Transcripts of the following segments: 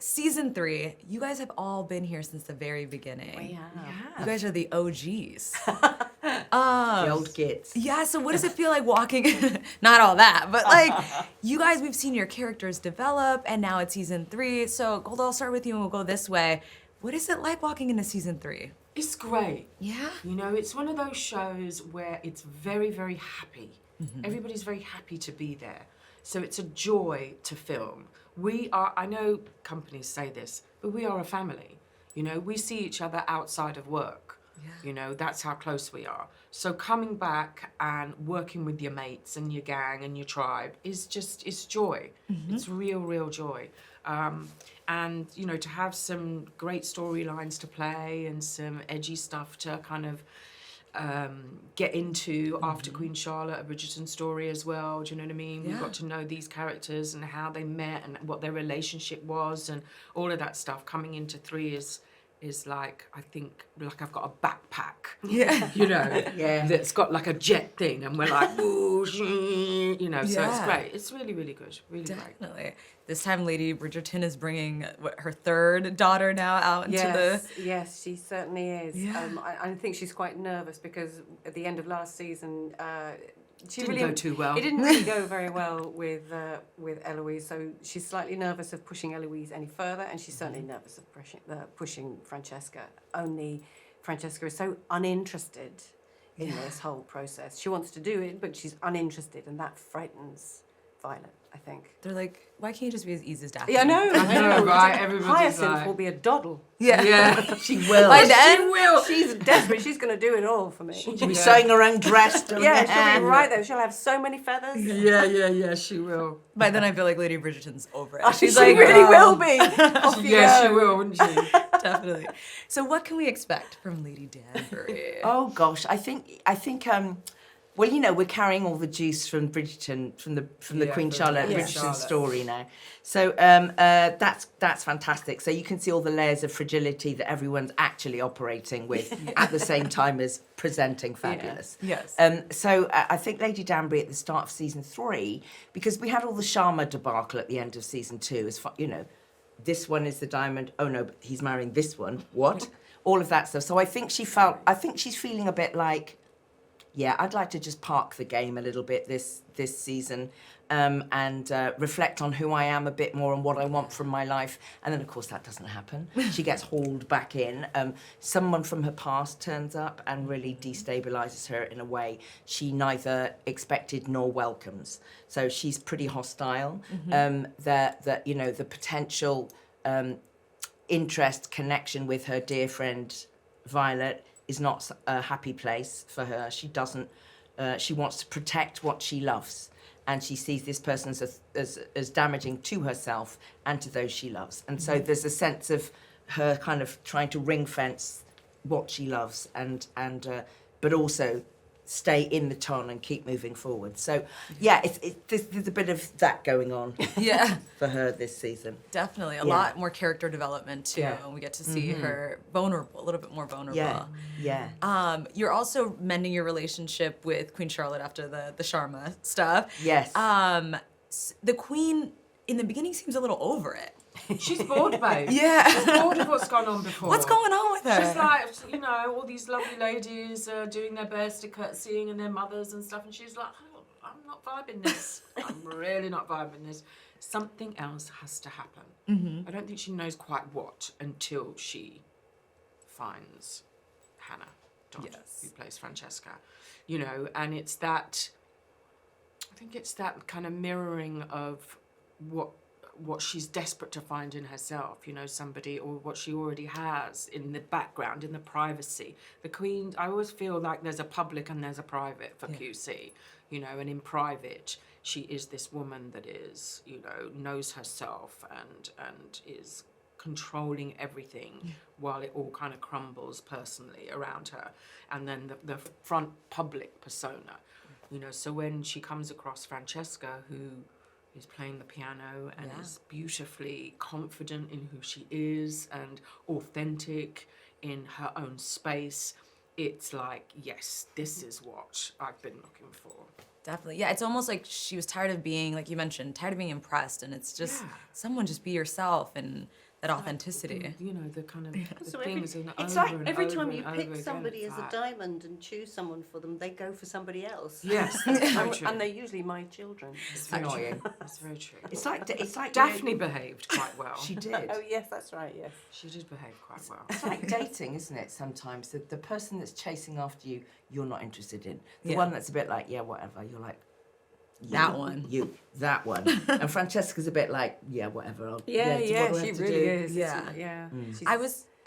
Season 3, you guys have all been here since the very beginning. We have. You guys are the OGs. The old gits. Yeah, so what does it feel like walking, not all that, but like, you guys, we've seen your characters develop, and now it's season 3. So Golda, I'll start with you and we'll go this way. What is it like walking into season 3? It's great. Yeah? You know, it's one of those shows where it's very, very happy. Everybody's very happy to be there. So it's a joy to film. We are, I know companies say this, but we are a family. You know, we see each other outside of work. Yeah. You know, that's how close we are. So coming back and working with your mates and your gang and your tribe is just, it's joy. It's real, real joy. And, you know, to have some great storylines to play and some edgy stuff to kind of get into after Queen Charlotte, a Bridgerton story as well. Do you know what I mean? Yeah. We got to know these characters and how they met and what their relationship was and all of that stuff. Coming into 3 is like, I think, like I've got a backpack. Yeah. You know, Yeah. that's got like a jet thing, and we're like, whoosh, you know, so it's Yeah. great. It's really, really good. Really great. Definitely. This time, Lady Bridgerton is bringing her 3rd daughter now out into Yes, she certainly is. Yeah. I think she's quite nervous because at the end of last season, she Didn't really go too well. It didn't really go very well with Eloise, so she's slightly nervous of pushing Eloise any further, and she's certainly nervous of pushing Francesca. Only Francesca is so uninterested in this whole process. She wants to do it, but she's uninterested, and that frightens Violet, I think. They're like, why can't you just be as easy as Daphne? Yeah, I know. I know, right? Everybody's Hyacinth like, will be a doddle. Yeah. yeah. She will. By then, She will. She's desperate. She's going to do it all for me. She'll be sewing her own dress. doing Yeah, her hair. she'll be right there. She'll have so many feathers. Yeah, she will. by then I feel like Lady Bridgerton's over it. Oh, she She's like, really "Oh." will be. Off you Yeah, go. she will, wouldn't she? Definitely. So what can we expect from Lady Danbury? Oh gosh, I think well, you know, we're carrying all the juice from Bridgerton, from the Yeah, Queen from Charlotte Queen Bridgerton Charlotte. story now. So that's fantastic. So you can see all the layers of fragility that everyone's actually operating with at the same time as presenting fabulous. Yes. So I think Lady Danbury at the start of season 3, because we had all the Sharma debacle at the end of season 2, as far, you know, this one is the diamond. Oh no, but he's marrying this one. What? All of that stuff. So I think she's feeling a bit like, yeah, I'd like to just park the game a little bit this season and reflect on who I am a bit more and what I want from my life. And then, of course, that doesn't happen. She gets hauled back in. Someone from her past turns up and really destabilizes her in a way she neither expected nor welcomes. So she's pretty hostile. That you know, the potential interest, connection with her dear friend Violet is not a happy place for her. She doesn't. She wants to protect what she loves, and she sees this person as damaging to herself and to those she loves. And so there's a sense of her kind of trying to ring fence what she loves, and but also stay in the ton and keep moving forward. So yeah, there's a bit of that going on Yeah, for her this season. definitely. A Yeah. lot more character development too. Yeah. And we get to see her vulnerable, a little bit more vulnerable. Yeah. You're also mending your relationship with Queen Charlotte after the Sharma stuff. Yes. The Queen in the beginning seems a little over it. She's bored, babe. Yeah. She's bored of what's gone on before. What's going on with her? She's like, you know, all these lovely ladies are doing their best at curtsying and their mothers and stuff, and she's like, oh, I'm not vibing this. I'm really not vibing this. Something else has to happen. I don't think she knows quite what until she finds Hannah Dodd, Yes. who plays Francesca. You know, and it's that, I think it's that kind of mirroring of what she's desperate to find in herself, you know, somebody, or what she already has in the background, in the privacy. The Queen, I always feel like there's a public and there's a private for QC, you know, and in private, she is this woman that is, you know, knows herself and is controlling everything while it all kind of crumbles personally around her. And then the front public persona, you know, so when she comes across Francesca, who is playing the piano and is beautifully confident in who she is and authentic in her own space, it's like, yes, this is what I've been looking for. Definitely. Yeah, it's almost like she was tired of being, like you mentioned, tired of being impressed, and it's just, someone just be yourself, and that authenticity. You know, the kind of the So things and it's over like and every over time and you over pick again, somebody it's as a like- diamond and choose someone for them, they go for somebody else. Yes, that's very true. And they're usually my children. It's very Annoying. true. That's very true. It's like Daphne behaved quite well. She did. Oh yes, that's right. Yes. She did behave quite well. It's like dating, isn't it? Sometimes the person that's chasing after you, you're not interested in. The Yeah. one that's a bit like, yeah, whatever. You're like, That one. that one. And Francesca's a bit like, yeah, whatever. What do Yeah, I she have to really do? is. Yeah. Yeah. She's,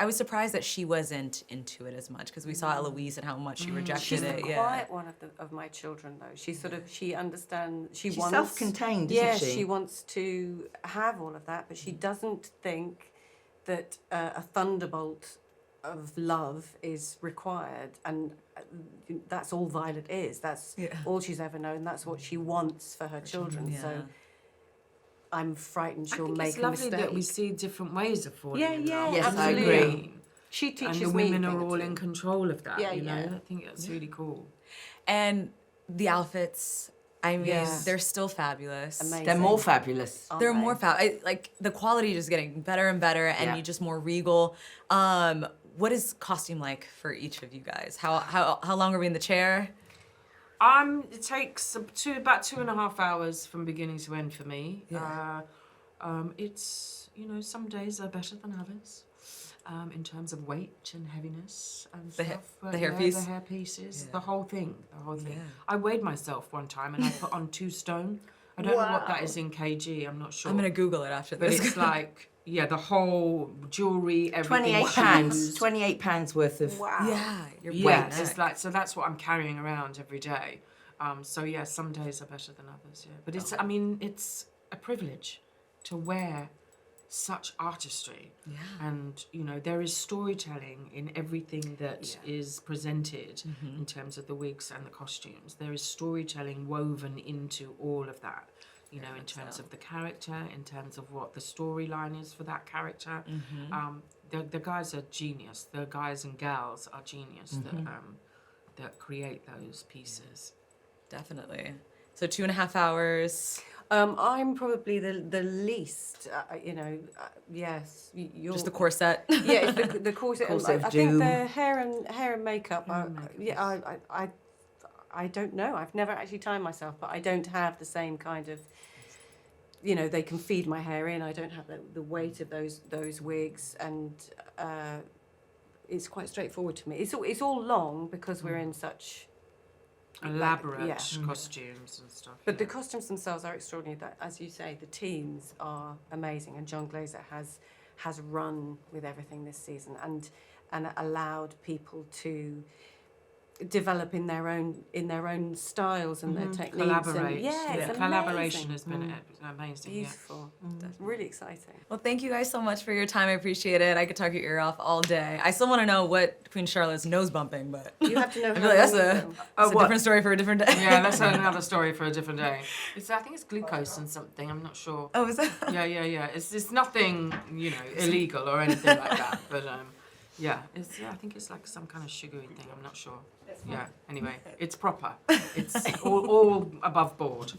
I was surprised that she wasn't into it as much because we saw Eloise and how much she rejected she's it. the Yeah. quiet one of my children, though. She sort of she understands. She's She's self-contained, isn't yeah, she? she wants to have all of that, but she doesn't think that a thunderbolt of love is required, and that's all Violet is. That's Yeah. all she's ever known. That's what she wants for her children. Yeah. So I'm frightened I she'll think make it's a lovely mistake. that we see different ways of falling Yeah, in yeah, love. Yes, I absolutely. agree. She And teaches the me. women a are thing or all two. in control of that. Yeah, you know, yeah. I think that's really cool. And the outfits, I mean, Yes. they're still fabulous. Amazing. They're more fabulous. Aren't They're they? more like the quality just getting better and better, and Yeah. you just more regal. What is costume like for each of you guys? How long are we in the chair? It takes about 2.5 hours from beginning to end for me. Yeah. It's, you know, some days are better than others in terms of weight and heaviness and The ha- stuff. But the hair yeah, piece? the hair pieces, Yeah. the whole thing. Yeah. I weighed myself one time and I put on 2 stone. I don't know what that Wow. is in kg, I'm not sure. I'm gonna Google it after But this. it's like, yeah, the whole jewellery, everything. £28. shoes. £28 worth of. Wow. yeah, you're Yeah, weight. it's like, so that's what I'm carrying around every day. So yeah, some days are better than others, yeah. But it's, I mean, it's a privilege to wear such artistry. Yeah. And, you know, there is storytelling in everything that is presented Mm-hmm. in terms of the wigs and the costumes. There is storytelling woven into all of that. You know, in terms of the character, in terms of what the storyline is for that character. Mm-hmm. The guys are genius. The guys and gals are genius Mm-hmm. that create those pieces. Definitely. So 2.5 hours. I'm probably the least, yes. You're, Just the corset. Yeah, it's the corset. And Corset of I think doom. the hair and makeup. I don't know. I've never actually timed myself, but I don't have the same kind of. You know, they can feed my hair in. I don't have the weight of those wigs, and it's quite straightforward to me. It's all long because we're in such. Elaborate yeah. costumes and stuff. But the yeah. costumes themselves are extraordinary. That, as you say, the teams are amazing, and John Glazer has run with everything this season and allowed people to develop in their own styles and their techniques. Collaborate. And, yeah, it's collaboration amazing. has been amazing. Beautiful, really exciting. Well, thank you guys so much for your time. I appreciate it. I could talk your ear off all day. I still want to know what Queen Charlotte's nose bumping, but You have to know I feel how like that's long a, ago. that's a what? different story for a different day. Yeah, that's another story for a different day. I think it's glucose and something. I'm not sure. Oh, is that? Yeah. It's nothing, you know, illegal or anything like that. But yeah, I think it's like some kind of sugary thing. I'm not sure. Yeah. Anyway, it's proper. It's all above board.